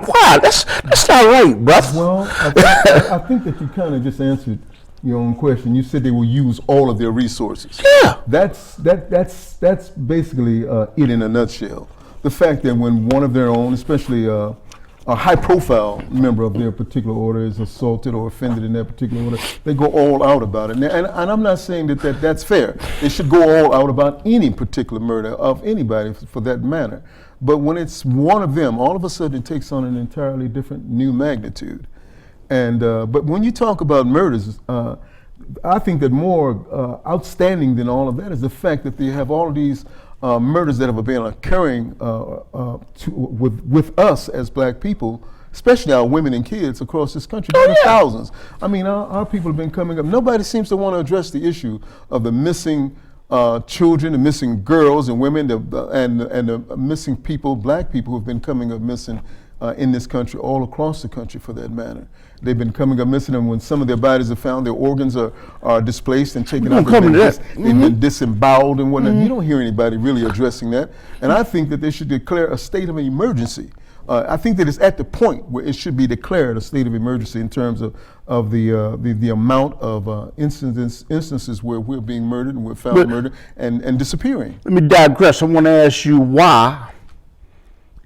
Why? That's not right, brother. Well, I think that you kind of just answered your own question. You said they will use all of their resources. Yeah. That's basically it in a nutshell. The fact that when one of their own, especially a high-profile member of their particular order is assaulted or offended in that particular order, they go all out about it. And I'm not saying that's fair. They should go all out about any particular murder of anybody for that matter. But when it's one of them, all of a sudden it takes on an entirely different new magnitude. And but when you talk about murders, I think that more outstanding than all of that is the fact that they have all of these murders that have been occurring with us as black people, especially our women and kids across this country, by the thousands. I mean, our people have been coming up. Nobody seems to want to address the issue of the missing children, the missing girls and women, and the missing people, black people who have been coming up missing in this country, all across the country for that matter. They've been coming up missing, and when some of their bodies are found, their organs are displaced and taken out. They've been disemboweled and whatnot. You don't hear anybody really addressing that. And I think that they should declare a state of emergency. I think that it's at the point where it should be declared a state of emergency in terms of the amount of instances where we're being murdered and we're found murdered and disappearing. Let me digress. I want to ask you why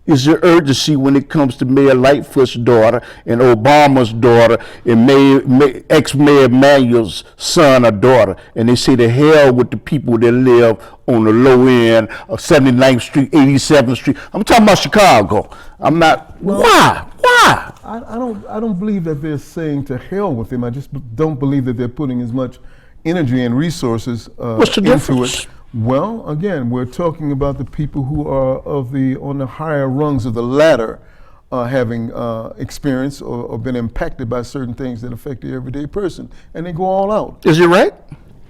is there urgency when it comes to Mayor Lightfoot's daughter and Obama's daughter and ex-Mayor Emanuel's son or daughter? And they say the hell with the people that live on the low end of 79th Street, 87th Street. I'm talking about Chicago. I'm not. Well, why? I don't believe that they're saying to hell with them. I just don't believe that they're putting as much energy and resources What's the into difference? it. Well, again, we're talking about the people who are on the higher rungs of the ladder, having experienced or been impacted by certain things that affect the everyday person, and they go all out. Is it right?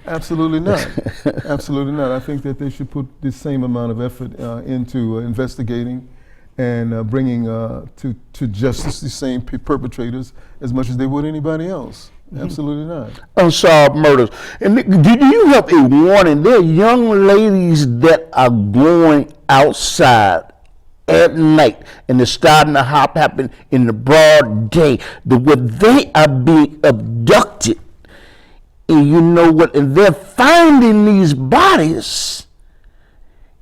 Absolutely not. Absolutely not. I think that they should put the same amount of effort into investigating and bringing to justice the same perpetrators as much as they would anybody else. Absolutely not. Unsolved murders. And do you have a warning? There are young ladies that are going outside at night and they're starting to happen in the broad day. Where they are being abducted. And you know what? And they're finding these bodies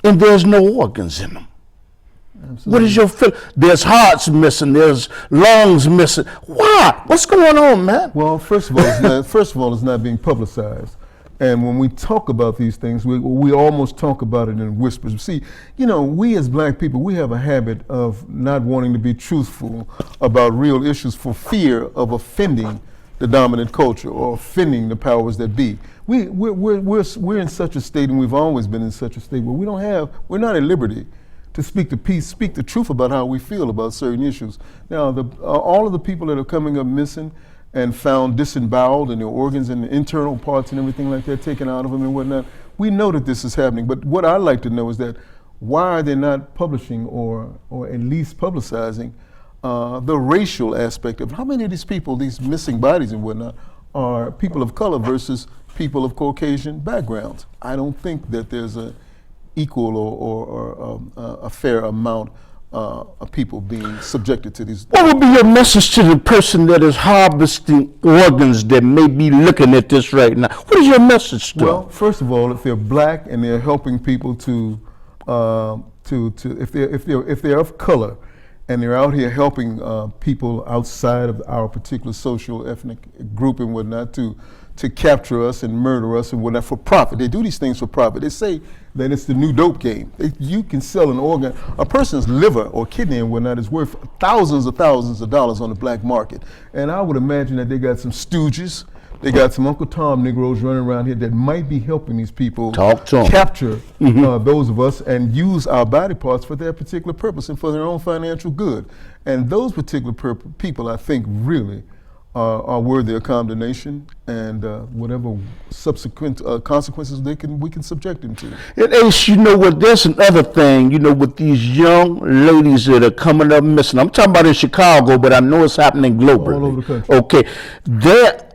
and there's no organs in them. Absolutely. What is your feeling? There's hearts missing. There's lungs missing. Why? What's going on, man? Well, first of all, it's not being publicized. And when we talk about these things, we almost talk about it in whispers. See, you know, we as black people, we have a habit of not wanting to be truthful about real issues for fear of offending the dominant culture or offending the powers that be. We're in such a state, and we've always been in such a state where we're not at liberty to speak the truth about how we feel about certain issues. Now, all of the people that are coming up missing and found disemboweled and their organs and the internal parts and everything like that taken out of them and whatnot, we know that this is happening. But what I'd like to know is that why are they not publishing or at least publicizing the racial aspect of how many of these people, these missing bodies and whatnot, are people of color versus people of Caucasian backgrounds? I don't think that there's a equal or a fair amount of people being subjected to these. What would be your message to the person that is harvesting organs that may be looking at this right now? What is your message to them? Well, first of all, if they're black and they're helping people if they're of color and they're out here helping people outside of our particular social ethnic group and whatnot to capture us and murder us and whatnot for profit. They do these things for profit. They say that it's the new dope game. You can sell an organ, a person's liver or kidney and whatnot is worth thousands of dollars on the black market. And I would imagine that they got some stooges, they got some Uncle Tom Negroes running around here that might be helping these people capture those of us and use our body parts for their particular purpose and for their own financial good. And those particular people, I think, really are worthy of condemnation and whatever subsequent consequences we can subject them to. And Ace, you know what, there's another thing, you know, with these young ladies that are coming up missing. I'm talking about in Chicago, but I know it's happening globally. All over the country. Okay, there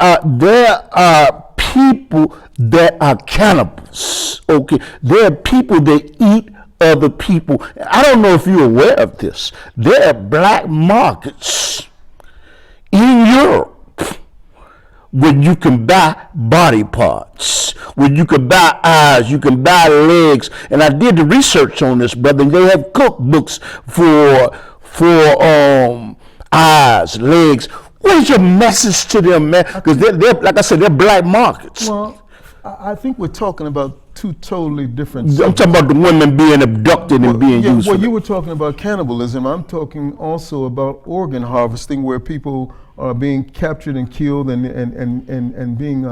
are people that are cannibals. Okay, there are people that eat other people. I don't know if you're aware of this. There are black markets in Europe where you can buy body parts, where you can buy eyes, you can buy legs. And I did the research on this, brother. And they have cookbooks for eyes, legs. What is your message to them, man? Because they're, like I said, they're black markets. Well, I think we're talking about two totally different. I'm talking about the women being abducted and being used. Well, you were talking about cannibalism. I'm talking also about organ harvesting, where people are being captured and killed and being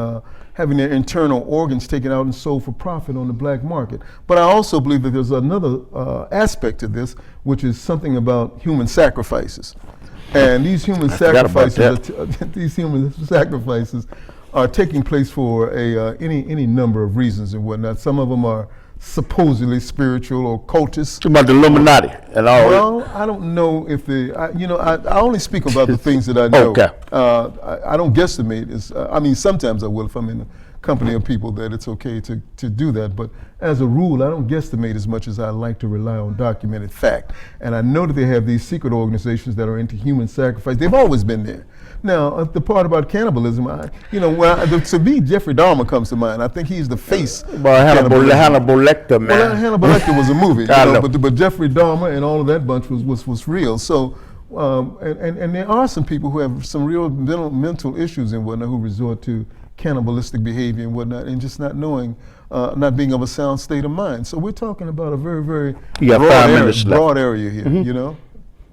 having their internal organs taken out and sold for profit on the black market. But I also believe that there's another aspect to this, which is something about human sacrifices. And these human sacrifices are taking place for any number of reasons and whatnot. Some of them are supposedly spiritual or cultish. Talking about the Illuminati and all. Well, I don't know if I only speak about the things that I know. Okay. I don't guesstimate. I mean, sometimes I will if I'm in the company of people that it's okay to do that. But as a rule, I don't guesstimate as much as I like to rely on documented fact. And I know that they have these secret organizations that are into human sacrifice. They've always been there. Now, the part about cannibalism, to me, Jeffrey Dahmer comes to mind. I think he's the face. Well, Hannibal Lecter, man. Well, Hannibal Lecter was a movie, but Jeffrey Dahmer and all of that bunch was real. So, and there are some people who have some real mental issues and whatnot who resort to cannibalistic behavior and whatnot, and just not knowing, not being of a sound state of mind. So we're talking about a very, very broad area here. Mm-hmm.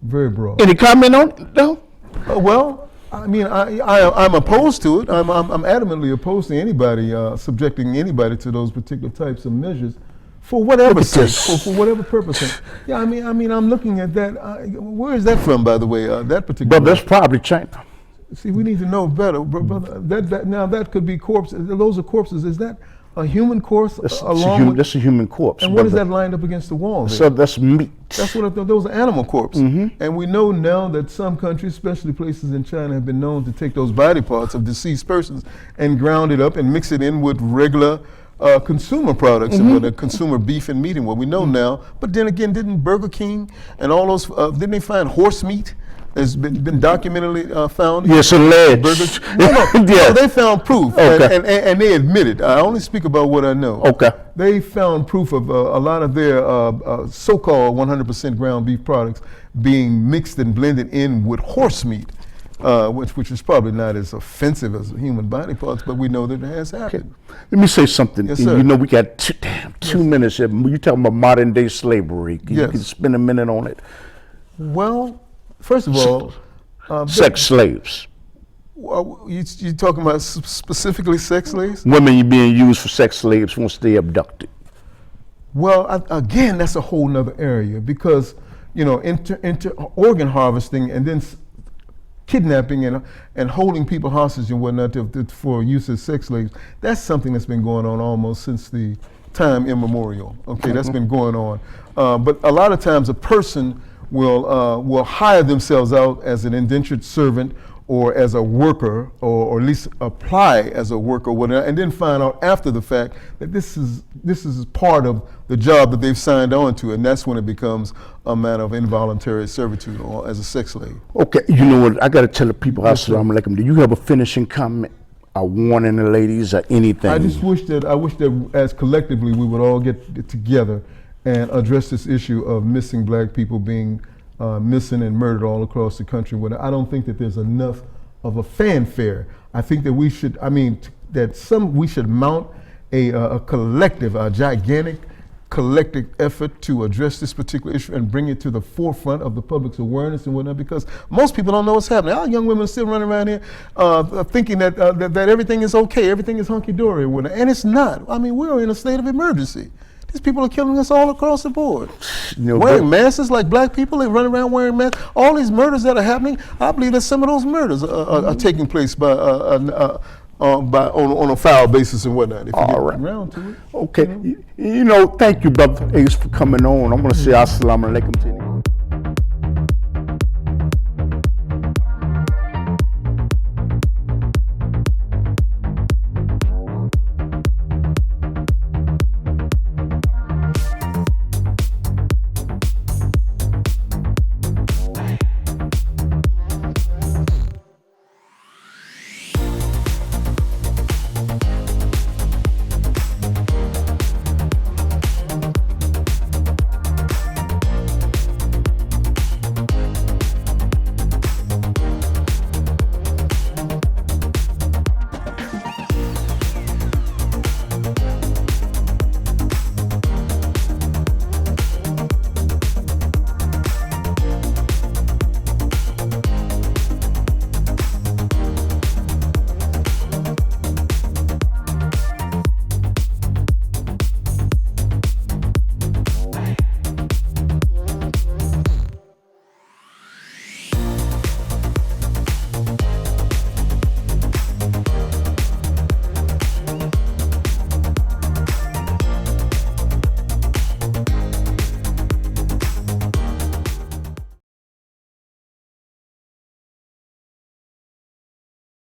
Very broad. Any comment on it, though? Well, I mean, I'm opposed to it. I'm adamantly opposed to anybody subjecting anybody to those particular types of measures, for whatever sake, for whatever purpose. Yeah, I mean, I'm looking at that. Where is that from, by the way? That particular. But that's probably China. See, we need to know better, brother. Now that could be corpses. Those are corpses. Is that a human corpse? That's a human corpse. And what is that lined up against the wall there? So that's meat. That's what those are animal corpses. Mm-hmm. And we know now that some countries, especially places in China, have been known to take those body parts of deceased persons and ground it up and mix it in with regular consumer products and with consumer beef and meat and what we know now. But then again, didn't Burger King and all those, didn't they find horse meat? Has been documentarily found. Yes, alleged. No, they found proof, and they admitted. I only speak about what I know. Okay. They found proof of a lot of their so-called 100% ground beef products being mixed and blended in with horse meat, which is probably not as offensive as human body parts, but we know that it has happened. Okay. Let me say something. Yes, sir. You know, we got two minutes here. You're talking about modern day slavery. You can spend a minute on it. Well, first of all, sex slaves. You talking about specifically sex slaves? Women being used for sex slaves once they abducted. Well, again, that's a whole nother area because, into organ harvesting and then kidnapping and holding people hostage and whatnot for use as sex slaves, that's something that's been going on almost since the time immemorial. Okay, that's been going on. But a lot of times a person will hire themselves out as an indentured servant or as a worker, or at least apply as a worker, whatever, and then find out after the fact that this is part of the job that they've signed on to, and that's when it becomes a matter of involuntary servitude or as a sex slave. Okay, you know what? I got to tell the people, assalamu alaikum. Do you have a finishing comment, a warning the ladies, or anything? I wish that as collectively we would all get together and address this issue of missing black people being missing and murdered all across the country. I don't think that there's enough of a fanfare. I think that we should mount a collective, a gigantic collective effort to address this particular issue and bring it to the forefront of the public's awareness and whatnot, because most people don't know what's happening. Our young women are still running around here thinking that everything is okay, everything is hunky-dory, and it's not. I mean, we're in a state of emergency. These people are killing us all across the board. Wearing masks like black people, they run around wearing masks. All these murders that are happening, I believe that some of those murders are taking place on a foul basis and whatnot. If you get around to it. Okay. Thank you, Brother Ace, for coming on. I'm going to say assalamu alaikum to you.